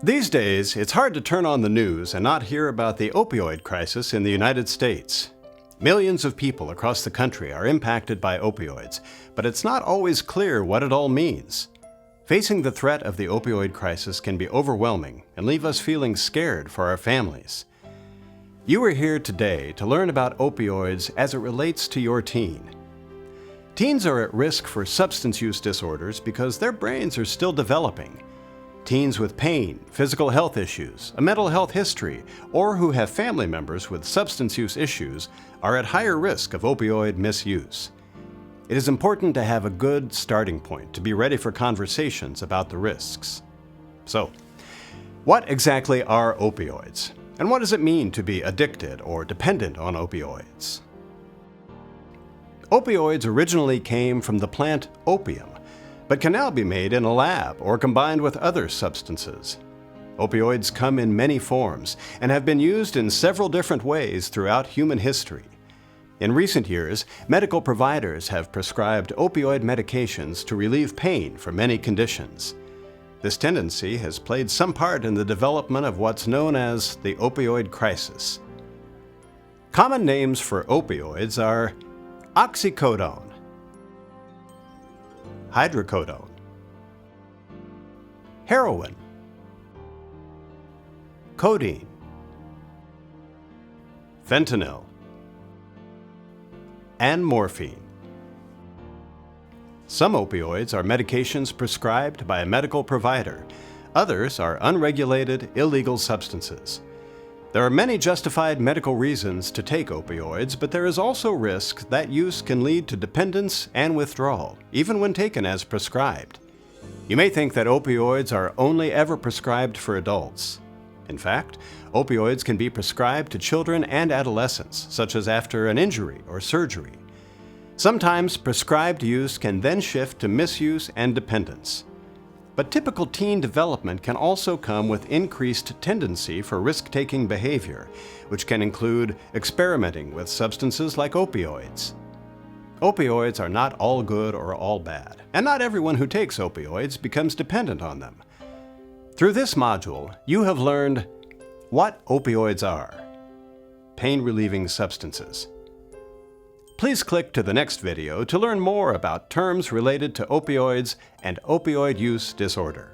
These days, it's hard to turn on the news and not hear about the opioid crisis in the United States. Millions of people across the country are impacted by opioids, but it's not always clear what it all means. Facing the threat of the opioid crisis can be overwhelming and leave us feeling scared for our families. You are here today to learn about opioids as it relates to your teen. Teens are at risk for substance use disorders because their brains are still developing. Teens with pain, physical health issues, a mental health history, or who have family members with substance use issues are at higher risk of opioid misuse. It is important to have a good starting point to be ready for conversations about the risks. So, what exactly are opioids? And what does it mean to be addicted or dependent on opioids? Opioids originally came from the plant opium, but can now be made in a lab or combined with other substances. Opioids come in many forms and have been used in several different ways throughout human history. In recent years, medical providers have prescribed opioid medications to relieve pain for many conditions. This tendency has played some part in the development of what's known as the opioid crisis. Common names for opioids are oxycodone, hydrocodone, heroin, codeine, fentanyl, and morphine. Some opioids are medications prescribed by a medical provider. Others are unregulated, illegal substances. There are many justified medical reasons to take opioids, but there is also risk that use can lead to dependence and withdrawal, even when taken as prescribed. You may think that opioids are only ever prescribed for adults. In fact, opioids can be prescribed to children and adolescents, such as after an injury or surgery. Sometimes prescribed use can then shift to misuse and dependence. But typical teen development can also come with increased tendency for risk-taking behavior, which can include experimenting with substances like opioids. Opioids are not all good or all bad, and not everyone who takes opioids becomes dependent on them. Through this module, you have learned what opioids are, pain-relieving substances. Please click to the next video to learn more about terms related to opioids and opioid use disorder.